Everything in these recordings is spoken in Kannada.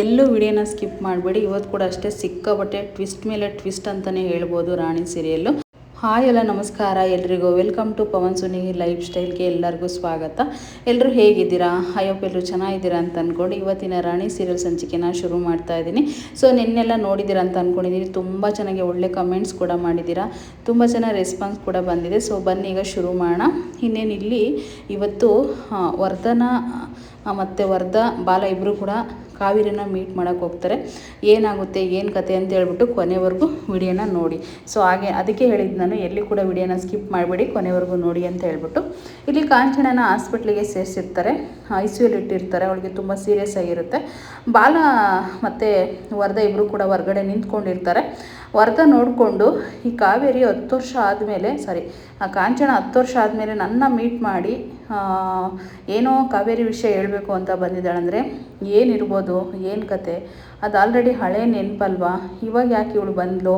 ಎಲ್ಲೂ ವಿಡಿಯೋನ ಸ್ಕಿಪ್ ಮಾಡಬೇಡಿ. ಇವತ್ತು ಕೂಡ ಅಷ್ಟೇ ಸಿಕ್ಕಾಬಟ್ಟೆ ಟ್ವಿಸ್ಟ್ ಮೇಲೆ ಟ್ವಿಸ್ಟ್ ಅಂತಲೇ ಹೇಳ್ಬೋದು ರಾಣಿ ಸೀರಿಯಲ್ಲು. ಹಾಯ್ ಎಲ್ಲ ನಮಸ್ಕಾರ ಎಲ್ರಿಗೂ. Welcome to Pavan Suni life ಸ್ಟೈಲ್ಗೆ ಎಲ್ಲರಿಗೂ ಸ್ವಾಗತ. ಎಲ್ಲರೂ ಹೇಗಿದ್ದೀರಾ? ಐಯೋಪ್ ಎಲ್ಲರೂ ಚೆನ್ನಾಗಿದ್ದೀರಾ ಅಂತ ಅಂದ್ಕೊಂಡು ಇವತ್ತಿನ ರಾಣಿ ಸೀರಿಯಲ್ ಸಂಚಿಕೆನ ಶುರು ಮಾಡ್ತಾ ಇದ್ದೀನಿ. ಸೊ ನಿನ್ನೆಲ್ಲ ನೋಡಿದ್ದೀರಾ ಅಂತ ಅಂದ್ಕೊಂಡಿದ್ದೀನಿ. ತುಂಬ ಚೆನ್ನಾಗಿ ಒಳ್ಳೆ ಕಮೆಂಟ್ಸ್ ಕೂಡ ಮಾಡಿದ್ದೀರಾ, ತುಂಬ ಚೆನ್ನಾಗಿ ರೆಸ್ಪಾನ್ಸ್ ಕೂಡ ಬಂದಿದೆ. ಸೊ ಬನ್ನಿ ಈಗ ಶುರು ಮಾಡೋಣ. ಇನ್ನೇನು ಇಲ್ಲಿ ಇವತ್ತು ವರ್ಧನ ಮತ್ತು ಬಾಲ ಇಬ್ಬರು ಕೂಡ ಕಾವೇರಿನ ಮೀಟ್ ಮಾಡೋಕ್ಕೆ ಹೋಗ್ತಾರೆ. ಏನಾಗುತ್ತೆ ಏನು ಕತೆ ಅಂತ ಹೇಳ್ಬಿಟ್ಟು ಕೊನೆವರೆಗೂ ವಿಡಿಯೋನ ನೋಡಿ. ಸೊ ಹಾಗೆ ಅದಕ್ಕೆ ಹೇಳಿದ್ದು ನಾನು, ಎಲ್ಲಿ ಕೂಡ ವಿಡಿಯೋನ ಸ್ಕಿಪ್ ಮಾಡಬೇಡಿ, ಕೊನೆವರೆಗೂ ನೋಡಿ ಅಂತ ಹೇಳ್ಬಿಟ್ಟು. ಇಲ್ಲಿ ಕಾಂಚನನ ಹಾಸ್ಪಿಟ್ಲಿಗೆ ಸೇರಿಸಿರ್ತಾರೆ, ICUಲಿ ಇಟ್ಟಿರ್ತಾರೆ. ಅವಳಿಗೆ ತುಂಬ ಸೀರಿಯಸ್ ಆಗಿರುತ್ತೆ. ಬಾಲ ಮತ್ತು ವರ್ಧ ಇಬ್ಬರು ಕೂಡ ಹೊರಗಡೆ ನಿಂತ್ಕೊಂಡಿರ್ತಾರೆ. ವರ್ಧ ನೋಡಿಕೊಂಡು ಈ ಕಾವೇರಿ 10 ವರ್ಷ ಆದಮೇಲೆ ಕಾಂಚನ 10 ವರ್ಷ ಆದಮೇಲೆ ನನ್ನ ಮೀಟ್ ಮಾಡಿ ಏನೋ ಕಾವೇರಿ ವಿಷಯ ಹೇಳಬೇಕು ಅಂತ ಬಂದಿದ್ದಾಳಂದರೆ ಏನಿರ್ಬೋದು, ಏನು ಕತೆ, ಅದು ಆಲ್ರೆಡಿ ಹಳೆ ನೆನಪಲ್ವಾ, ಇವಾಗ ಯಾಕೆ ಇವಳು ಬಂದ್ಲು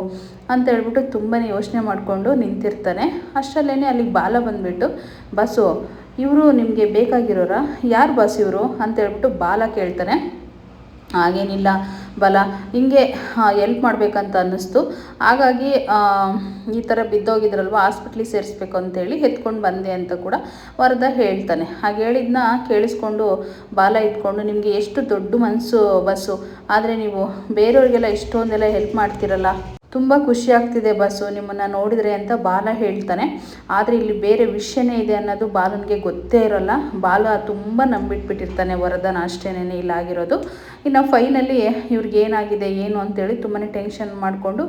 ಅಂತ ಹೇಳ್ಬಿಟ್ಟು ತುಂಬಾ ಯೋಚನೆ ಮಾಡಿಕೊಂಡು ನಿಂತಿರ್ತಾನೆ. ಅಷ್ಟರಲ್ಲೇ ಅಲ್ಲಿಗೆ ಬಾಲ ಬಂದುಬಿಟ್ಟು, ಬಸ್ಸು ಇವರು ನಿಮಗೆ ಬೇಕಾಗಿರೋರಾ, ಯಾರು ಬಸ್ ಇವರು ಅಂತ ಹೇಳ್ಬಿಟ್ಟು ಬಾಲ ಕೇಳ್ತಾನೆ. ಹಾಗೇನಿಲ್ಲ ಬಲ, ಹಿಂಗೆ ಎಲ್ಪ್ ಮಾಡಬೇಕಂತ ಅನ್ನಿಸ್ತು, ಹಾಗಾಗಿ ಈ ಥರ ಬಿದ್ದೋಗಿದ್ರಲ್ವ, ಹಾಸ್ಪಿಟ್ಲಿಗೆ ಸೇರಿಸ್ಬೇಕು ಅಂತೇಳಿ ಎತ್ಕೊಂಡು ಬಂದೆ ಅಂತ ಕೂಡ ವರ್ಧ ಹೇಳ್ತಾನೆ. ಹಾಗೆ ಹೇಳಿದ್ನ ಕೇಳಿಸ್ಕೊಂಡು ಬಾಲ ಇಟ್ಕೊಂಡು, ನಿಮಗೆ ಎಷ್ಟು ದೊಡ್ಡ ಮನಸ್ಸು ಬಸ್ಸು, ಆದರೆ ನೀವು ಬೇರೆಯವ್ರಿಗೆಲ್ಲ ಇಷ್ಟೊಂದೆಲ್ಲ ಹೆಲ್ಪ್ ಮಾಡ್ತೀರಲ್ಲ, ತುಂಬ ಖುಷಿ ಆಗ್ತಿದೆ ಬಸ್ಸು ನಿಮ್ಮನ್ನು ನೋಡಿದರೆ ಅಂತ ಬಾಲ ಹೇಳ್ತಾನೆ. ಆದರೆ ಇಲ್ಲಿ ಬೇರೆ ವಿಷಯನೇ ಇದೆ ಅನ್ನೋದು ಬಾಲನಿಗೆ ಗೊತ್ತೇ ಇರೋಲ್ಲ. ಬಾಲ ತುಂಬ ನಂಬಿಟ್ಬಿಟ್ಟಿರ್ತಾನೆ ವರದನ, ಅಷ್ಟೇನೇ ಇಲ್ಲಾಗಿರೋದು. ಇನ್ನು ಫೈನಲಿ ಇವ್ರಿಗೆ ಏನಾಗಿದೆ ಏನು ಅಂತೇಳಿ ತುಂಬಾ ಟೆನ್ಷನ್ ಮಾಡಿಕೊಂಡು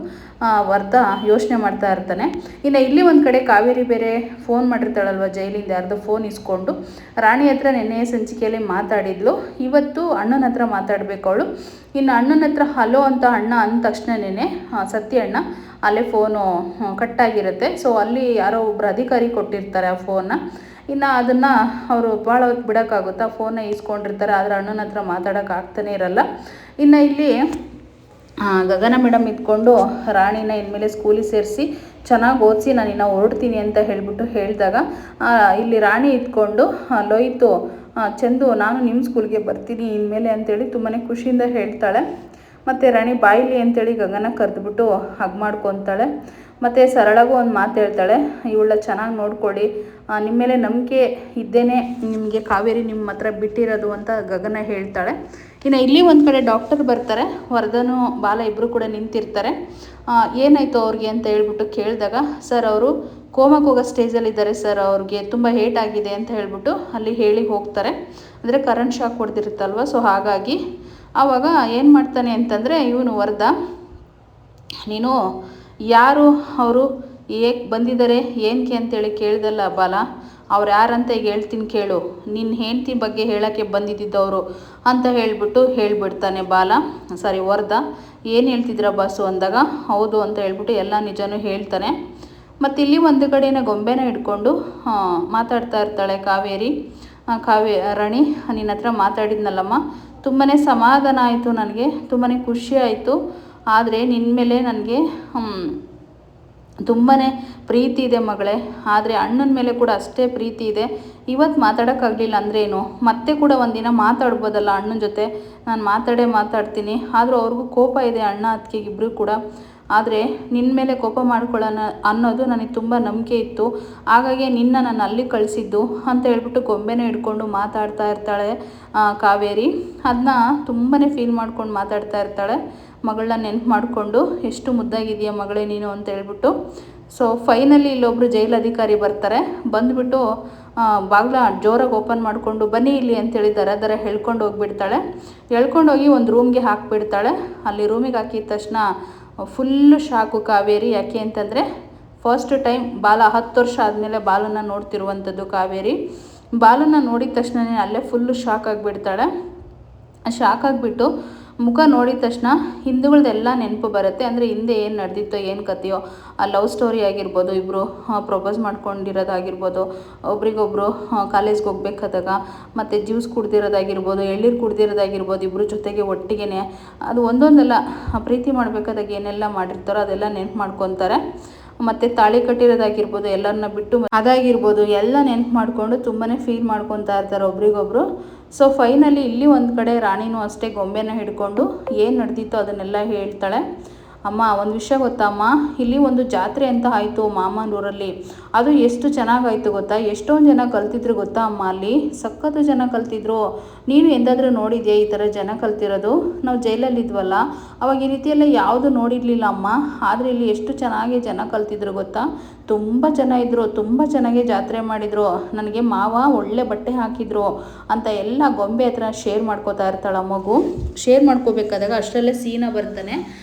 ವರ್ಧ ಯೋಚನೆ ಮಾಡ್ತಾ ಇರ್ತಾನೆ. ಇನ್ನು ಇಲ್ಲಿ ಒಂದು ಕಡೆ ಕಾವೇರಿ ಬೇರೆ ಫೋನ್ ಮಾಡಿರ್ತಾಳಲ್ವ ಜೈಲಿಂದ, ಯಾರ್ದೋ ಫೋನ್ ಇಸ್ಕೊಂಡು ರಾಣಿ ಹತ್ರ ನೆನ್ನೆ ಸಂಚಿಕೆಯಲ್ಲಿ ಮಾತಾಡಿದ್ಲು. ಇವತ್ತು ಅಣ್ಣನ ಹತ್ರ ಮಾತಾಡಬೇಕು ಅವಳು. ಇನ್ನು ಅಣ್ಣನ ಹತ್ರ ಹಲೋ ಅಂತ ಅಣ್ಣ ಅಂದ ತಕ್ಷಣವೇ ಸತ್ಯ ಅಣ್ಣ ಅಲ್ಲೇ ಫೋನು ಕಟ್ಟಾಗಿರುತ್ತೆ. ಸೊ ಅಲ್ಲಿ ಯಾರೋ ಒಬ್ಬರು ಅಧಿಕಾರಿ ಕೊಟ್ಟಿರ್ತಾರೆ ಆ ಫೋನ್ನ. ಇನ್ನು ಅದನ್ನು ಅವರು ಭಾಳ ಹೊತ್ತು ಬಿಡೋಕ್ಕಾಗುತ್ತಾ, ಫೋನ್ನ ಈಸ್ಕೊಂಡಿರ್ತಾರೆ, ಆದರೆ ಅಣ್ಣನ ಹತ್ರ ಮಾತಾಡೋಕ್ಕಾಗ್ತಾನೆ ಇರಲ್ಲ. ಇನ್ನು ಇಲ್ಲಿ ಗಗನ ಮೇಡಮ್ ಇದ್ಕೊಂಡು ರಾಣಿನ ಇನ್ಮೇಲೆ ಸ್ಕೂಲಿಗೆ ಸೇರಿಸಿ ಚೆನ್ನಾಗಿ ಓದಿಸಿ ನಾನು ಇನ್ನು ಹೊರಡ್ತೀನಿ ಅಂತ ಹೇಳಿದಾಗ ಇಲ್ಲಿ ರಾಣಿ ಇದ್ಕೊಂಡು ಲೋಯ್ತು ಚಂದು ನಾನು ನಿಮ್ಮ ಸ್ಕೂಲ್ಗೆ ಬರ್ತೀನಿ ಇನ್ಮೇಲೆ ಅಂತೇಳಿ ತುಂಬಾ ಖುಷಿಯಿಂದ ಹೇಳ್ತಾಳೆ. ಮತ್ತು ರಾಣಿ ಬಾಯಿಲಿ ಅಂತೇಳಿ ಗಗನ ಕರೆದ್ಬಿಟ್ಟು ಹಗ್ ಮಾಡ್ಕೊತಾಳೆ. ಮತ್ತು ಸರಳಾಗೂ ಒಂದು ಮಾತು ಹೇಳ್ತಾಳೆ, ಇವಳ ಚೆನ್ನಾಗಿ ನೋಡ್ಕೊಳ್ಳಿ, ನಿಮ್ಮ ಮೇಲೆ ನಂಬಿಕೆ ಇದ್ದೇನೆ ನಿಮಗೆ ಕಾವೇರಿ ನಿಮ್ಮ ಹತ್ರ ಬಿಟ್ಟಿರೋದು ಅಂತ ಗಗನ ಹೇಳ್ತಾಳೆ. ಇನ್ನು ಇಲ್ಲಿ ಒಂದು ಕಡೆ ಡಾಕ್ಟರ್ ಬರ್ತಾರೆ, ವರ್ಧನು ಬಾಲ ಇಬ್ಬರು ಕೂಡ ನಿಂತಿರ್ತಾರೆ. ಏನಾಯಿತು ಅವ್ರಿಗೆ ಅಂತ ಹೇಳ್ಬಿಟ್ಟು ಕೇಳಿದಾಗ, ಸರ್ ಅವರು ಕೋಮಕ್ಕೆ ಹೋಗೋ ಸ್ಟೇಜಲ್ಲಿದ್ದಾರೆ ಸರ್, ಅವ್ರಿಗೆ ತುಂಬ ಹೇಟ್ ಆಗಿದೆ ಅಂತ ಹೇಳ್ಬಿಟ್ಟು ಅಲ್ಲಿ ಹೇಳಿ ಹೋಗ್ತಾರೆ. ಅಂದರೆ ಕರೆಂಟ್ ಶಾಕ್ ಹೊಡೆದಿರುತ್ತಲ್ವ, ಸೊ ಹಾಗಾಗಿ ಆವಾಗ ಏನು ಮಾಡ್ತಾನೆ ಅಂತಂದರೆ ಇವನು ವರ್ಧ, ನೀನು ಯಾರು, ಅವರು ಏಕೆ ಬಂದಿದ್ದಾರೆ ಏನಕ್ಕೆ ಅಂತೇಳಿ ಕೇಳ್ದಲ್ಲ ಬಾಲ, ಅವ್ರು ಯಾರಂತ ಈಗ ಹೇಳ್ತೀನಿ ಕೇಳು, ನಿನ್ನ ಹೆಂಡತಿ ಬಗ್ಗೆ ಹೇಳೋಕ್ಕೆ ಬಂದಿದ್ದವರು ಅಂತ ಹೇಳ್ಬಿಡ್ತಾನೆ ವರ್ಧ. ಏನು ಹೇಳ್ತಿದ್ರ ಬಾಸು ಅಂದಾಗ, ಹೌದು ಅಂತ ಹೇಳ್ಬಿಟ್ಟು ಎಲ್ಲ ನಿಜನೂ ಹೇಳ್ತಾನೆ. ಮತ್ತು ಇಲ್ಲಿ ಒಂದು ಕಡೆನ ಗೊಂಬೆನ ಹಿಡ್ಕೊಂಡು ಮಾತಾಡ್ತಾ ಇರ್ತಾಳೆ ರಾಣಿ, ನಿನ್ನ ಹತ್ರ ಮಾತಾಡಿದ್ನಲ್ಲಮ್ಮ, ತುಂಬಾ ಸಮಾಧಾನ ಆಯಿತು, ನನಗೆ ತುಂಬಾ ಖುಷಿ ಆಯಿತು. ಆದರೆ ನಿನ್ನ ಮೇಲೆ ನನಗೆ ತುಂಬಾ ಪ್ರೀತಿ ಇದೆ ಮಗಳೇ, ಆದರೆ ಅಣ್ಣನ ಮೇಲೆ ಕೂಡ ಅಷ್ಟೇ ಪ್ರೀತಿ ಇದೆ. ಇವತ್ತು ಮಾತಾಡೋಕ್ಕಾಗಲಿಲ್ಲ ಅಂದ್ರೇನು, ಮತ್ತೆ ಕೂಡ ಒಂದಿನ ಮಾತಾಡ್ಬೋದಲ್ಲ ಅಣ್ಣನ ಜೊತೆ, ನಾನು ಮಾತಾಡ್ತೀನಿ. ಆದರೂ ಅವ್ರಿಗೂ ಕೋಪ ಇದೆ ಅಣ್ಣ ಅತ್ತಿಗೆಗೆ ಇಬ್ಬರು ಕೂಡ, ಆದರೆ ನಿನ್ನ ಮೇಲೆ ಕೋಪ ಮಾಡ್ಕೊಳ್ಳೋಣ ಅನ್ನೋದು ನನಗೆ ತುಂಬ ನಂಬಿಕೆ ಇತ್ತು, ಹಾಗಾಗಿ ನಾನು ಅಲ್ಲಿ ಕಳಿಸಿದ್ದು ಅಂತ ಹೇಳ್ಬಿಟ್ಟು ಗೊಂಬೆನ ಹಿಡ್ಕೊಂಡು ಮಾತಾಡ್ತಾ ಇರ್ತಾಳೆ ಕಾವೇರಿ. ಅದನ್ನ ತುಂಬಾ ಫೀಲ್ ಮಾಡ್ಕೊಂಡು ಮಾತಾಡ್ತಾ ಇರ್ತಾಳೆ, ಮಗಳನ್ನ ನೆನಪು ಮಾಡಿಕೊಂಡು, ಎಷ್ಟು ಮುದ್ದಾಗಿದೆಯಾ ಮಗಳೇ ನೀನು ಅಂತ ಹೇಳ್ಬಿಟ್ಟು. ಸೊ ಫೈನಲಿ ಇಲ್ಲೊಬ್ಬರು ಜೈಲು ಅಧಿಕಾರಿ ಬರ್ತಾರೆ. ಬಂದುಬಿಟ್ಟು ಬಾಗಿಲ ಜೋರಾಗಿ ಓಪನ್ ಮಾಡಿಕೊಂಡು ಬನ್ನಿ ಇಲ್ಲಿ ಅಂತೇಳಿ ದರ ಹೇಳ್ಕೊಂಡು ಹೋಗಿಬಿಡ್ತಾಳೆ. ಹೇಳ್ಕೊಂಡೋಗಿ ಒಂದು ರೂಮ್ಗೆ ಹಾಕಿಬಿಡ್ತಾಳೆ. ಅಲ್ಲಿ ರೂಮಿಗೆ ಹಾಕಿದ ತಕ್ಷಣ ಫುಲ್ಲು ಶಾಕು ಕಾವೇರಿ. ಯಾಕೆ ಅಂತಂದರೆ ಫಸ್ಟ್ ಟೈಮ್ ಬಾಲ 10 ವರ್ಷ ಆದಮೇಲೆ ಬಾಲನ ನೋಡ್ತಿರುವಂಥದ್ದು ಕಾವೇರಿ. ಬಾಲನ ನೋಡಿದ ತಕ್ಷಣವೇ ಅಲ್ಲೇ ಫುಲ್ಲು ಶಾಕ್ ಆಗಿಬಿಡ್ತಾಳೆ. ಶಾಕ್ ಆಗಿಬಿಟ್ಟು ಮುಖ ನೋಡಿದ ತಕ್ಷಣ ಹಿಂದೂಗಳದೆಲ್ಲ ನೆನಪು ಬರುತ್ತೆ. ಅಂದರೆ ಹಿಂದೆ ಏನು ನಡೆದಿತ್ತೋ, ಏನು ಕತೆಯೋ, ಆ ಲವ್ ಸ್ಟೋರಿ ಆಗಿರ್ಬೋದು, ಇಬ್ಬರು ಪ್ರಪೋಸ್ ಮಾಡ್ಕೊಂಡಿರೋದಾಗಿರ್ಬೋದು, ಒಬ್ರಿಗೊಬ್ರು ಕಾಲೇಜ್ಗೆ ಹೋಗ್ಬೇಕಾದಾಗ ಮತ್ತು ಜ್ಯೂಸ್ ಕುಡ್ದಿರೋದಾಗಿರ್ಬೋದು, ಎಳ್ಳೀರು ಕುಡ್ದಿರೋದಾಗಿರ್ಬೋದು, ಇಬ್ಬರು ಜೊತೆಗೆ ಒಟ್ಟಿಗೆ ಅದು ಒಂದೊಂದೆಲ್ಲ ಪ್ರೀತಿ ಮಾಡಬೇಕಾದಾಗ ಏನೆಲ್ಲ ಮಾಡಿರ್ತಾರೋ ಅದೆಲ್ಲ ನೆನಪು ಮಾಡ್ಕೊತಾರೆ. ಮತ್ತು ತಾಳಿ ಕಟ್ಟಿರೋದಾಗಿರ್ಬೋದು, ಎಲ್ಲರನ್ನ ಬಿಟ್ಟು ಅದಾಗಿರ್ಬೋದು, ಎಲ್ಲ ನೆನಪು ಮಾಡಿಕೊಂಡು ತುಂಬಾ ಫೀಲ್ ಮಾಡ್ಕೊತಾ ಇರ್ತಾರೆ ಒಬ್ರಿಗೊಬ್ರು. ಸೊ ಫೈನಲಿ ಇಲ್ಲಿ ಒಂದು ಕಡೆ ರಾಣಿನೂ ಅಷ್ಟೇ ಗೊಂಬೆನ ಹಿಡ್ಕೊಂಡು ಏನು ನಡೆದಿತ್ತು ಅದನ್ನೆಲ್ಲ ಹೇಳ್ತಾಳೆ. ಅಮ್ಮ ಒಂದು ವಿಷಯ ಗೊತ್ತಾ ಅಮ್ಮ, ಇಲ್ಲಿ ಒಂದು ಜಾತ್ರೆ ಅಂತ ಆಯಿತು ಮಾಮನೂರಲ್ಲಿ. ಅದು ಎಷ್ಟು ಚೆನ್ನಾಗಾಯಿತು ಗೊತ್ತಾ, ಎಷ್ಟೊಂದು ಜನ ಕಲ್ತಿದ್ರು ಗೊತ್ತಾ ಅಮ್ಮ, ಅಲ್ಲಿ ಸಖತ್ತು ಜನ ಕಲ್ತಿದ್ರು. ನೀನು ಎಂದಾದರೂ ನೋಡಿದ್ಯಾ ಈ ಥರ ಜನ ಕಲ್ತಿರೋದು? ನಾವು ಜೈಲಲ್ಲಿದ್ವಲ್ಲ ಅವಾಗ ಈ ರೀತಿಯೆಲ್ಲ ಯಾವುದು ನೋಡಿರಲಿಲ್ಲ ಅಮ್ಮ. ಆದರೆ ಇಲ್ಲಿ ಎಷ್ಟು ಚೆನ್ನಾಗಿ ಜನ ಕಲ್ತಿದ್ರು ಗೊತ್ತಾ, ತುಂಬ ಜನ ಇದ್ದರು, ತುಂಬ ಚೆನ್ನಾಗಿ ಜಾತ್ರೆ ಮಾಡಿದರು. ನನಗೆ ಮಾವ ಒಳ್ಳೆ ಬಟ್ಟೆ ಹಾಕಿದ್ರು ಅಂತ ಎಲ್ಲ ಗೊಂಬೆ ಹತ್ರ ಶೇರ್ ಮಾಡ್ಕೋತಾ ಇರ್ತಾಳೆ ಮಗು. ಶೇರ್ ಮಾಡ್ಕೋಬೇಕಾದಾಗ ಅಷ್ಟರಲ್ಲೇ ಸೀನಾ ಬರ್ತಾನೆ.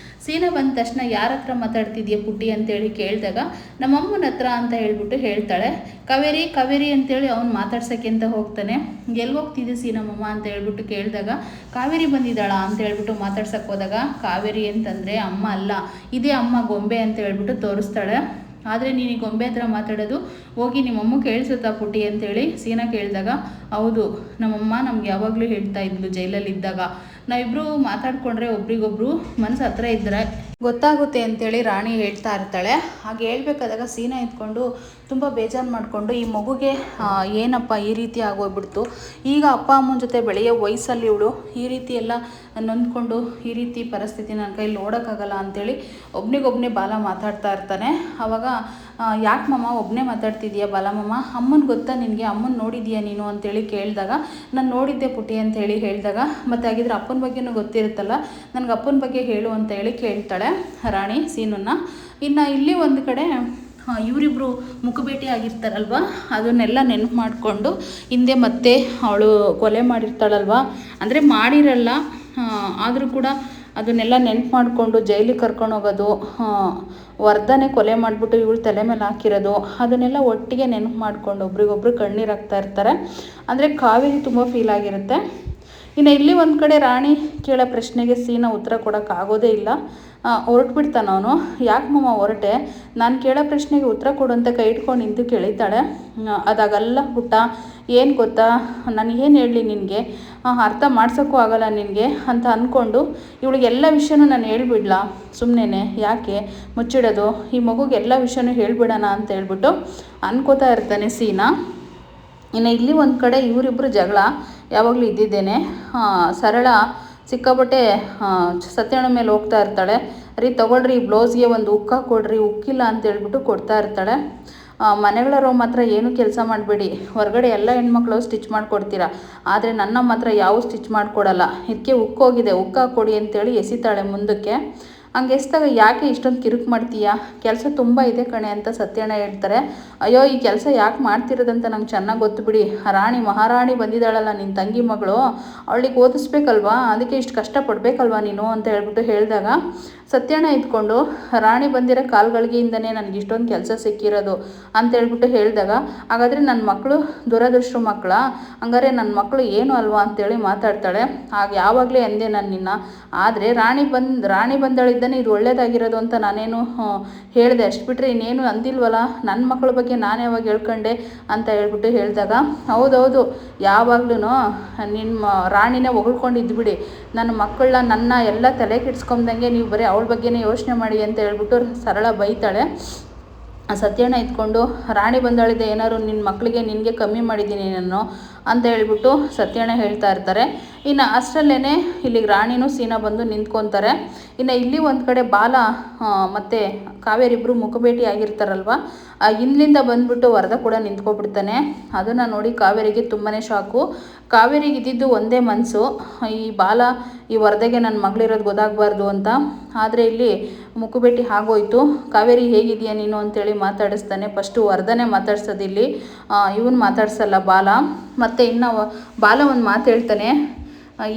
ಸೀನಾ ಬಂದ ತಕ್ಷಣ ಯಾರ ಹತ್ರ ಮಾತಾಡ್ತಿದ್ಯಾ ಪುಟ್ಟಿ ಅಂತೇಳಿ ಕೇಳಿದಾಗ ನಮ್ಮಮ್ಮನ ಹತ್ರ ಅಂತ ಹೇಳ್ಬಿಟ್ಟು ಹೇಳ್ತಾಳೆ. ಕಾವೇರಿ ಕಾವೇರಿ ಅಂತೇಳಿ ಅವ್ನು ಮಾತಾಡ್ಸೋಕ್ಕೆ ಅಂತ ಹೋಗ್ತಾನೆ. ಎಲ್ಲಿ ಹೋಗ್ತಿದ್ದೆ ಸೀನಮ್ಮಮ್ಮ ಅಂತ ಹೇಳ್ಬಿಟ್ಟು ಕೇಳಿದಾಗ ಕಾವೇರಿ ಬಂದಿದ್ದಾಳಾ ಅಂತ ಹೇಳ್ಬಿಟ್ಟು ಮಾತಾಡ್ಸಕ್ಕೆ ಹೋದಾಗ ಕಾವೇರಿ ಅಂತಂದರೆ ಅಮ್ಮ ಅಲ್ಲ, ಇದೇ ಅಮ್ಮ ಗೊಂಬೆ ಅಂತ ಹೇಳ್ಬಿಟ್ಟು ತೋರಿಸ್ತಾಳೆ. ಆದರೆ ನೀನು ಗೊಂಬೆ ಹತ್ರ ಮಾತಾಡೋದು ಹೋಗಿ ನಿಮ್ಮಮ್ಮ ಕೇಳಿಸುತ್ತಾ ಪುಟ್ಟಿ ಅಂತೇಳಿ ಸೀನಾ ಕೇಳಿದಾಗ ಹೌದು ನಮ್ಮಮ್ಮ ನಮ್ಗೆ ಯಾವಾಗಲೂ ಹೇಳ್ತಾ ಇದ್ಲು ಜೈಲಲ್ಲಿದ್ದಾಗ, ನಾವಿಬ್ಬರು ಮಾತಾಡ್ಕೊಂಡ್ರೆ ಒಬ್ರಿಗೊಬ್ರು ಮನಸ್ಸು ಹತ್ರ ಇದ್ದರೆ ಗೊತ್ತಾಗುತ್ತೆ ಅಂತೇಳಿ ರಾಣಿ ಹೇಳ್ತಾ ಇರ್ತಾಳೆ. ಹಾಗೆ ಹೇಳ್ಬೇಕಾದಾಗ ಸೀನಾ ಇದ್ಕೊಂಡು ತುಂಬ ಬೇಜಾರು ಮಾಡಿಕೊಂಡು ಈ ಮಗುಗೆ ಏನಪ್ಪ ಈ ರೀತಿ ಆಗೋಗ್ಬಿಡ್ತು, ಈಗ ಅಪ್ಪ ಅಮ್ಮನ ಜೊತೆ ಬೆಳೆಯೋ ವಯಸ್ಸಲ್ಲಿ ಇವಳು ಈ ರೀತಿ ಎಲ್ಲ ನೊಂದ್ಕೊಂಡು ಈ ರೀತಿ ಪರಿಸ್ಥಿತಿ ನನ್ನ ಕೈಲಿ ನೋಡೋಕ್ಕಾಗಲ್ಲ ಅಂಥೇಳಿ ಒಬ್ಬನಿಗೊಬ್ಬನೇ ಬಾಲ ಮಾತಾಡ್ತಾ ಇರ್ತಾನೆ. ಆವಾಗ ಯಾಕೆ ಮಮ್ಮ ಒಬ್ಬನೇ ಮಾತಾಡ್ತಿದ್ಯಾ ಬಾಲಮ್ಮಮ್ಮ, ಅಮ್ಮನ ಗೊತ್ತಾ ನಿನಗೆ, ಅಮ್ಮನ ನೋಡಿದ್ಯಾ ನೀನು ಅಂತೇಳಿ ಕೇಳಿದಾಗ ನಾನು ನೋಡಿದ್ದೆ ಪುಟ್ಟಿ ಅಂತೇಳಿ ಹೇಳಿದಾಗ ಮತ್ತು ಹಾಗಿದ್ರೆ ಅಪ್ಪನ ಬಗ್ಗೆನೂ ಗೊತ್ತಿರುತ್ತಲ್ಲ, ನನಗೆ ಅಪ್ಪನ ಬಗ್ಗೆ ಹೇಳು ಅಂತ ಹೇಳಿ ಕೇಳ್ತಾಳೆ ರಾಣಿ ಸೀನನ್ನ. ಇನ್ನು ಇಲ್ಲಿ ಒಂದು ಕಡೆ ಇವರಿಬ್ಬರು ಮುಖಭೇಟಿ ಆಗಿರ್ತಾರಲ್ವ, ಅದನ್ನೆಲ್ಲ ನೆನಪು ಮಾಡಿಕೊಂಡು ಹಿಂದೆ ಮತ್ತೆ ಅವಳು ಕೊಲೆ ಮಾಡಿರ್ತಾಳಲ್ವ, ಅಂದರೆ ಮಾಡಿರಲ್ಲ ಆದರೂ ಕೂಡ ಅದನ್ನೆಲ್ಲ ನೆನಪು ಮಾಡಿಕೊಂಡು ಜೈಲಿಗೆ ಕರ್ಕೊಂಡು ಹೋಗೋದು, ವರ್ಧನೆ ಕೊಲೆ ಮಾಡಿಬಿಟ್ಟು ಇವಳು ತಲೆ ಮೇಲೆ ಹಾಕಿರೋದು, ಅದನ್ನೆಲ್ಲ ಒಟ್ಟಿಗೆ ನೆನಪು ಮಾಡಿಕೊಂಡು ಒಬ್ರಿಗೊಬ್ರು ಕಣ್ಣೀರು ಹಾಕ್ತಾ ಇರ್ತಾರೆ. ಅಂದರೆ ಕಾವೇರಿ ತುಂಬ ಫೀಲ್ ಆಗಿರುತ್ತೆ. ಇನ್ನು ಇಲ್ಲಿ ಒಂದು ಕಡೆ ರಾಣಿ ಕೇಳೋ ಪ್ರಶ್ನೆಗೆ ಸೀನಾ ಉತ್ತರ ಕೊಡೋಕ್ಕಾಗೋದೇ ಇಲ್ಲ. ಹೊರಟ್ಬಿಡ್ತಾನೆ ಅವನು. ಯಾಕೆ ಮಮ್ಮ ಹೊರಟೆ, ನಾನು ಕೇಳೋ ಪ್ರಶ್ನೆಗೆ ಉತ್ತರ ಕೊಡು ಅಂತ ಕೈ ಇಟ್ಕೊಂಡು ನಿಂತು ಕೇಳಿತಾಳೆ. ಅದಾಗಲ್ಲ ಪುಟ್ಟ, ಏನು ಗೊತ್ತಾ, ನನಗೇನು ಹೇಳಲಿ ನಿನಗೆ, ಅರ್ಥ ಮಾಡ್ಸೋಕ್ಕೂ ಆಗಲ್ಲ ನಿನಗೆ ಅಂತ ಅಂದ್ಕೊಂಡು ಇವಳಿಗೆ ಎಲ್ಲ ವಿಷಯನೂ ನಾನು ಹೇಳ್ಬಿಡ್ಲಾ ಸುಮ್ಮನೆ, ಯಾಕೆ ಮುಚ್ಚಿಡೋದು, ಈ ಮಗುಗೆ ಎಲ್ಲ ವಿಷಯನೂ ಹೇಳ್ಬಿಡೋಣ ಅಂತ ಹೇಳ್ಬಿಟ್ಟು ಅನ್ಕೋತಾ ಇರ್ತಾನೆ ಸೀನಾ. ಇನ್ನು ಇಲ್ಲಿ ಒಂದು ಕಡೆ ಇವರಿಬ್ಬರು ಜಗಳ ಯಾವಾಗಲೂ ಇದ್ದಿದ್ದೇನೆ. ಸರಳ ಸಿಕ್ಕಾಪಟ್ಟೆ ಸತ್ಯಣ್ಣ ಮೇಲೆ ಹೋಗ್ತಾ ಇರ್ತಾಳೆ. ರೀ ತೊಗೊಳ್ರಿ ಬ್ಲೌಸ್ಗೆ ಒಂದು ಉಕ್ಕ ಕೊಡ್ರಿ, ಉಕ್ಕಿಲ್ಲ ಅಂತ ಹೇಳ್ಬಿಟ್ಟು ಕೊಡ್ತಾ ಇರ್ತಾಳೆ. ಮನೆಗಳವರು ಮಾತ್ರ ಏನು ಕೆಲಸ ಮಾಡಬೇಡಿ, ಹೊರಗಡೆ ಎಲ್ಲ ಹೆಣ್ಮಕ್ಳು ಸ್ಟಿಚ್ ಮಾಡಿಕೊಡ್ತೀರಾ, ಆದರೆ ನನ್ನ ಮಾತ್ರ ಯಾವ ಸ್ಟಿಚ್ ಮಾಡಿಕೊಡಲ್ಲ, ಇದಕ್ಕೆ ಉಕ್ಕೋಗಿದೆ ಉಕ್ಕ ಕೊಡಿ ಅಂತೇಳಿ ಎಸಿತಾಳೆ ಮುಂದಕ್ಕೆ. ಹಂಗೆ ಎಸ್ದಾಗ ಯಾಕೆ ಇಷ್ಟೊಂದು ಕಿರುಕು ಮಾಡ್ತೀಯಾ, ಕೆಲಸ ತುಂಬ ಇದೆ ಕಣೆ ಅಂತ ಸತ್ಯಣ್ಣ ಹೇಳ್ತಾರೆ. ಅಯ್ಯೋ ಈ ಕೆಲಸ ಯಾಕೆ ಮಾಡ್ತಿರೋದಂತ ನಂಗೆ ಚೆನ್ನಾಗಿ ಗೊತ್ತು ಬಿಡಿ, ರಾಣಿ ಮಹಾರಾಣಿ ಬಂದಿದ್ದಾಳಲ್ಲ ನಿನ್ನ ತಂಗಿ ಮಗಳು, ಅವಳಿಗೆ ಓದಿಸ್ಬೇಕಲ್ವಾ, ಅದಕ್ಕೆ ಇಷ್ಟು ಕಷ್ಟಪಡಬೇಕಲ್ವಾ ನೀನು ಅಂತ ಹೇಳ್ಬಿಟ್ಟು ಹೇಳಿದಾಗ ಸತ್ಯಣ್ಣ ಇದ್ಕೊಂಡು ರಾಣಿ ಬಂದಿರೋ ಕಾಲ್ಗಳಿಗೆಯಿಂದನೇ ನನಗೆ ಇಷ್ಟೊಂದು ಕೆಲಸ ಸಿಕ್ಕಿರೋದು ಅಂತ ಹೇಳ್ಬಿಟ್ಟು ಹೇಳಿದಾಗ ಹಾಗಾದರೆ ನನ್ನ ಮಕ್ಕಳು ದುರದೃಷ್ಟ ಮಕ್ಕಳ, ಹಂಗಾರೆ ನನ್ನ ಮಕ್ಕಳು ಏನು ಅಲ್ವಾ ಅಂತೇಳಿ ಮಾತಾಡ್ತಾಳೆ. ಆಗ ಯಾವಾಗಲೇ ಅಂದೆ ನಾನು ನಿನ್ನ, ಆದರೆ ರಾಣಿ ಬಂದಳಿದ್ದಾನೆ ಇದು ಒಳ್ಳೇದಾಗಿರೋದು ಅಂತ ನಾನೇನು ಹೇಳಿದೆ, ಅಷ್ಟು ಬಿಟ್ಟರೆ ಇನ್ನೇನು ಅಂದಿಲ್ವಲ್ಲ, ನನ್ನ ಮಕ್ಕಳ ಬಗ್ಗೆ ನಾನು ಯಾವಾಗ ಹೇಳ್ಕೊಂಡೆ ಅಂತ ಹೇಳ್ಬಿಟ್ಟು ಹೇಳಿದಾಗ ಹೌದೌದು ಯಾವಾಗ್ಲೂ ನಿಮ್ಮ ರಾಣಿನೇ ಹೊಗಳ್ಕೊಂಡಿದ್ದು ಬಿಡಿ, ನನ್ನ ಮಕ್ಕಳನ್ನ ನನ್ನ ಎಲ್ಲ ತಲೆ ಕೆಡ್ಸ್ಕೊಂಬಂಗೆ ನೀವು ಬರೀ ಅವಳ ಬಗ್ಗೆನೇ ಯೋಚನೆ ಮಾಡಿ ಅಂತ ಹೇಳ್ಬಿಟ್ಟು ಸರಳ ಬೈತಾಳೆ. ಸತ್ಯಣ್ಣ ಇದ್ಕೊಂಡು ರಾಣಿ ಬಂದಾಳಿದೆ ಏನಾದ್ರು ನಿನ್ನ ಮಕ್ಕಳಿಗೆ ನಿನಗೆ ಕಮ್ಮಿ ಮಾಡಿದ್ದೀನಿ ನಾನು ಅಂತ ಹೇಳ್ಬಿಟ್ಟು ಸತ್ಯಣ್ಣ ಹೇಳ್ತಾ ಇರ್ತಾರೆ. ಇನ್ನು ಅಷ್ಟರಲ್ಲೇ ಇಲ್ಲಿಗೆ ರಾಣಿನೂ ಸೀನಾ ಬಂದು ನಿಂತ್ಕೊತಾರೆ. ಇನ್ನು ಇಲ್ಲಿ ಒಂದು ಕಡೆ ಬಾಲ ಮತ್ತು ಕಾವೇರಿ ಇಬ್ಬರು ಮುಖಭೇಟಿ ಆಗಿರ್ತಾರಲ್ವ, ಹಿಂದಿಂದ ಬಂದುಬಿಟ್ಟು ವರದ ಕೂಡ ನಿಂತ್ಕೊಬಿಡ್ತಾನೆ. ಅದನ್ನು ನೋಡಿ ಕಾವೇರಿಗೆ ತುಂಬಾ ಶಾಕು. ಕಾವೇರಿಗೆ ಇದ್ದಿದ್ದು ಒಂದೇ ಮನಸ್ಸು, ಈ ಬಾಲ ಈ ವರದೆಗೆ ನನ್ನ ಮಗಳಿರೋದು ಗೊತ್ತಾಗಬಾರ್ದು ಅಂತ. ಆದರೆ ಇಲ್ಲಿ ಮುಖಭೇಟಿ ಆಗೋಯ್ತು. ಕಾವೇರಿ ಹೇಗಿದೆಯಾ ನೀನು ಅಂತೇಳಿ ಮಾತಾಡಿಸ್ತಾನೆ. ಫಸ್ಟು ವರದನೆ ಮಾತಾಡ್ಸೋದು ಇಲ್ಲಿ, ಇವನು ಮಾತಾಡ್ಸಲ್ಲ ಬಾಲ. ಮತ್ತು ಇನ್ನು ಬಾಲ ಒಂದು ಮಾತು ಹೇಳ್ತಾನೆ,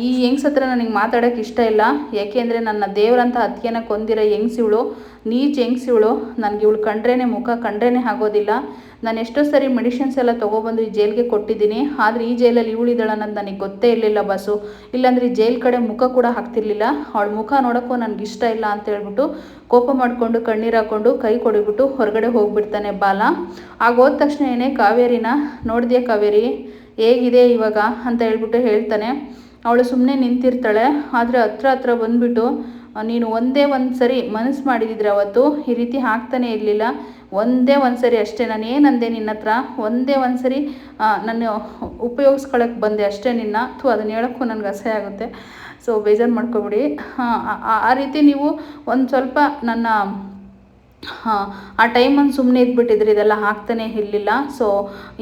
ಈ ಹೆಂಗ್ಸತ್ರ ನನಗೆ ಮಾತಾಡೋಕ್ಕೆ ಇಷ್ಟ ಇಲ್ಲ, ಏಕೆಂದರೆ ನನ್ನ ದೇವರಂಥ ಅತ್ತಿಗೆನ ಕೊಂದಿರೋ ಹೆಂಗ್ಸಿವಳು, ನೀಚ್ ಹೆಂಗ್ಸಿವಳು, ನನಗೆ ಇವಳು ಕಂಡ್ರೇ ಮುಖ ಕಂಡ್ರೇ ಆಗೋದಿಲ್ಲ. ನಾನು ಎಷ್ಟೋ ಸರಿ ಮೆಡಿಷನ್ಸ್ ಎಲ್ಲ ತೊಗೊಬಂದು ಈ ಜೈಲಿಗೆ ಕೊಟ್ಟಿದ್ದೀನಿ, ಆದರೆ ಈ ಜೈಲಲ್ಲಿ ಇವಳಿದ್ದಾಳೆ ಅನ್ನೋದು ನನಗೆ ಗೊತ್ತೇ ಇರಲಿಲ್ಲ ಬಸ್ಸು, ಇಲ್ಲಾಂದರೆ ಈ ಜೈಲ್ ಕಡೆ ಮುಖ ಕೂಡ ಹಾಕ್ತಿರ್ಲಿಲ್ಲ, ಅವಳ ಮುಖ ನೋಡೋಕ್ಕೂ ನನಗೆ ಇಷ್ಟ ಇಲ್ಲ ಅಂತ ಹೇಳ್ಬಿಟ್ಟು ಕೋಪ ಮಾಡಿಕೊಂಡು ಕಣ್ಣೀರು ಹಾಕ್ಕೊಂಡು ಕೈ ಕೊಡಿಬಿಟ್ಟು ಹೊರಗಡೆ ಹೋಗಿಬಿಡ್ತಾನೆ ಬಾಲ. ಆಗ ಹೋದ ತಕ್ಷಣ ಏನೇ ಕಾವೇರಿನ ನೋಡಿದ್ಯಾ ಕಾವೇರಿ ಹೇಗಿದೆ ಇವಾಗ ಅಂತ ಹೇಳ್ಬಿಟ್ಟು ಹೇಳ್ತಾನೆ. ಅವಳು ಸುಮ್ಮನೆ ನಿಂತಿರ್ತಾಳೆ. ಆದರೆ ಹತ್ರ ಬಂದುಬಿಟ್ಟು ನೀನು ಒಂದೇ ಒಂದು ಸರಿ ಮನಸ್ಸು ಮಾಡಿದಿದ್ರೆ ಅವತ್ತು ಈ ರೀತಿ ಆಗ್ತಾನೆ ಇರಲಿಲ್ಲ. ಒಂದೇ ಒಂದು ಸರಿ ಅಷ್ಟೇ ನಾನು ಏನಂದೆ ನಿನ್ನ ಹತ್ರ, ಒಂದೇ ಒಂದು ಸರಿ ನಾನು ಉಪಯೋಗಿಸ್ಕೊಳಕ್ಕೆ ಬಂದೆ ಅಷ್ಟೇ ನಿನ್ನ. ಅದನ್ನು ಹೇಳೋಕ್ಕೂ ನನಗೆ ಅಸಹ್ಯ ಆಗುತ್ತೆ. ಸೊ ಬೇಜಾರು ಮಾಡ್ಕೊಬಿಡಿ. ಆ ರೀತಿ ನೀವು ಒಂದು ಸ್ವಲ್ಪ ನನ್ನ ಆ ಟೈಮನ್ನು ಸುಮ್ಮನೆ ಇದ್ಬಿಟ್ಟಿದ್ರೆ ಇದೆಲ್ಲ ಆಗ್ತಾನೆ ಇರಲಿಲ್ಲ. ಸೊ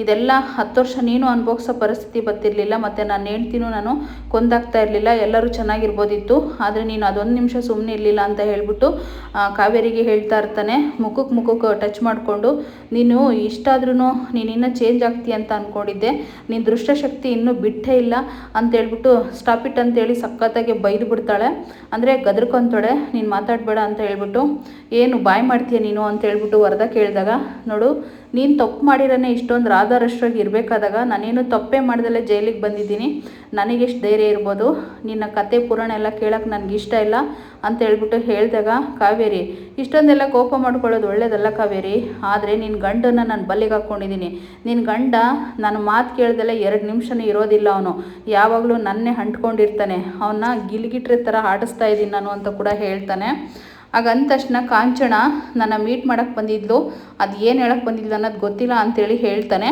ಇದೆಲ್ಲ 10 ವರ್ಷ ನೀನು ಅನುಭವಿಸೋ ಪರಿಸ್ಥಿತಿ ಬರ್ತಿರಲಿಲ್ಲ. ಮತ್ತು ನಾನು ಹೆಂಡ್ತಿನೂ ನಾನು ಕೊಂದಾಗ್ತಾ ಇರಲಿಲ್ಲ. ಎಲ್ಲರೂ ಚೆನ್ನಾಗಿರ್ಬೋದಿತ್ತು. ಆದರೆ ನೀನು ಅದೊಂದು ನಿಮಿಷ ಸುಮ್ಮನೆ ಇರಲಿಲ್ಲ ಅಂತ ಹೇಳ್ಬಿಟ್ಟು ಕಾವೇರಿಗೆ ಹೇಳ್ತಾ ಇರ್ತಾನೆ, ಮುಖಕ್ಕೆ ಟಚ್ ಮಾಡಿಕೊಂಡು. ನೀನು ಇಷ್ಟಾದ್ರೂ ನೀನು ಇನ್ನೂ ಚೇಂಜ್ ಆಗ್ತೀಯ ಅಂತ ಅಂದ್ಕೊಂಡಿದ್ದೆ, ನೀನು ದೃಷ್ಟಶಕ್ತಿ ಇನ್ನೂ ಬಿಟ್ಟೇ ಇಲ್ಲ ಅಂತೇಳ್ಬಿಟ್ಟು ಸ್ಟಾಪ್ ಇಟ್ ಅಂತೇಳಿ ಸಖತ್ತಾಗಿ ಬೈದು ಬಿಡ್ತಾಳೆ. ಅಂದರೆ ಗದರ್ಕೊಂತಾಳೆ, ನೀನು ಮಾತಾಡಬೇಡ ಅಂತ ಹೇಳ್ಬಿಟ್ಟು. ಏನು ಬಾಯ್ ಮಾಡ್ತೀಯ ನೀನು ಅಂತ ಹೇಳ್ಬಿಟ್ಟು ವರದಾ ಕೇಳಿದಾಗ, ನೋಡು ನೀನು ತಪ್ಪು ಮಾಡಿರೋನೇ ಇಷ್ಟೊಂದು ರಾಧಾರಷ್ಟ್ರಾಗಿ ಇರಬೇಕಾದಾಗ ನಾನೇನು ತಪ್ಪೇ ಮಾಡ್ದಲ್ಲೇ ಜೈಲಿಗೆ ಬಂದಿದ್ದೀನಿ. ನನಗೆಷ್ಟು ಧೈರ್ಯ ಇರ್ಬೋದು, ನಿನ್ನ ಕತೆ ಪುರಾಣ ಎಲ್ಲ ಕೇಳೋಕ್ಕೆ ನನಗಿಷ್ಟ ಇಲ್ಲ ಅಂತ ಹೇಳ್ಬಿಟ್ಟು ಹೇಳಿದಾಗ, ಕಾವೇರಿ ಇಷ್ಟೊಂದೆಲ್ಲ ಕೋಪ ಮಾಡ್ಕೊಳ್ಳೋದು ಒಳ್ಳೇದಲ್ಲ ಕಾವೇರಿ. ಆದರೆ ನಿನ್ನ ಗಂಡನ್ನು ನಾನು ಬಲ್ಲಿಗೆ ಹಾಕ್ಕೊಂಡಿದ್ದೀನಿ. ನಿನ್ನ ಗಂಡ ನನ್ನ ಮಾತು ಕೇಳ್ದಲ್ಲೇ 2 ನಿಮಿಷನೂ ಇರೋದಿಲ್ಲ. ಅವನು ಯಾವಾಗಲೂ ನನ್ನೇ ಅಂಟ್ಕೊಂಡಿರ್ತಾನೆ. ಅವನ್ನ ಗಿಲ್ಗಿಟ್ರೆ ಥರ ಆಡಿಸ್ತಾ ಇದ್ದೀನಿ ನಾನು ಅಂತ ಕೂಡ ಹೇಳ್ತಾನೆ. ಆಗ ಅಂದ ತಕ್ಷಣ ಕಾಂಚನ ನನ್ನ ಮೀಟ್ ಮಾಡೋಕ್ಕೆ ಬಂದಿದ್ಲು, ಅದು ಏನು ಹೇಳೋಕ್ಕೆ ಬಂದಿದ್ಲು ಅನ್ನೋದು ಗೊತ್ತಿಲ್ಲ ಅಂಥೇಳಿ ಹೇಳ್ತಾನೆ.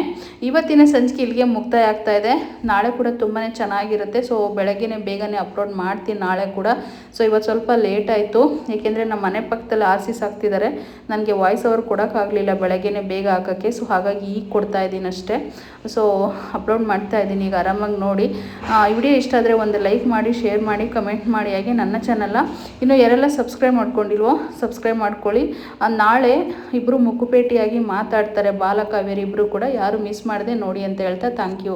ಇವತ್ತಿನ ಸಂಚಿಕೆ ಇಲ್ಲಿಗೆ ಮುಕ್ತಾಯ ಆಗ್ತಾಯಿದೆ. ನಾಳೆ ಕೂಡ ತುಂಬಾ ಚೆನ್ನಾಗಿರುತ್ತೆ. ಸೊ ಬೆಳಗ್ಗೆ ಬೇಗನೆ ಅಪ್ಲೋಡ್ ಮಾಡ್ತೀನಿ ನಾಳೆ ಕೂಡ. ಸೊ ಇವತ್ತು ಸ್ವಲ್ಪ ಲೇಟ್ ಆಯಿತು, ಏಕೆಂದರೆ ನಮ್ಮ ಮನೆ ಪಕ್ಕದಲ್ಲಿ ಆರ್ಸಿಸ್ ಹಾಕ್ತಿದ್ದಾರೆ. ನನಗೆ ವಾಯ್ಸ್ ಓವರ್ ಕೊಡೋಕ್ಕಾಗಲಿಲ್ಲ ಬೆಳಗ್ಗೆ ಬೇಗ ಹಾಕೋಕ್ಕೆ. ಸೊ ಹಾಗಾಗಿ ಈಗ ಕೊಡ್ತಾಯಿದ್ದೀನಿ ಅಷ್ಟೇ. ಸೊ ಅಪ್ಲೋಡ್ ಮಾಡ್ತಾಯಿದ್ದೀನಿ, ಈಗ ಆರಾಮಾಗಿ ನೋಡಿ. ಈ ವಿಡಿಯೋ ಇಷ್ಟ ಆದರೆ ಒಂದು ಲೈಕ್ ಮಾಡಿ, ಶೇರ್ ಮಾಡಿ, ಕಮೆಂಟ್ ಮಾಡಿ. ಹಾಗೆ ನನ್ನ ಚಾನಲ್ನ ಇನ್ನೂ ಯಾರೆಲ್ಲ ಸಬ್ಸ್ಕ್ರೈಬ್ ಮಾಡ್ಕೊಂಡಿಲ್ವೋ ಸಬ್ಸ್ಕ್ರೈಬ್ ಮಾಡ್ಕೊಳ್ಳಿ. ನಾಳೆ ಇಬ್ಬರು ಮುಖಪೇಟಿಯಾಗಿ ಮಾತಾಡ್ತಾರೆ, ಬಾಲ ಕಾವೇರಿ ಇಬ್ಬರು ಕೂಡ. ಯಾರು ಮಿಸ್ ಮಾಡದೆ ನೋಡಿ ಅಂತ ಹೇಳ್ತಾ ಥ್ಯಾಂಕ್ ಯು.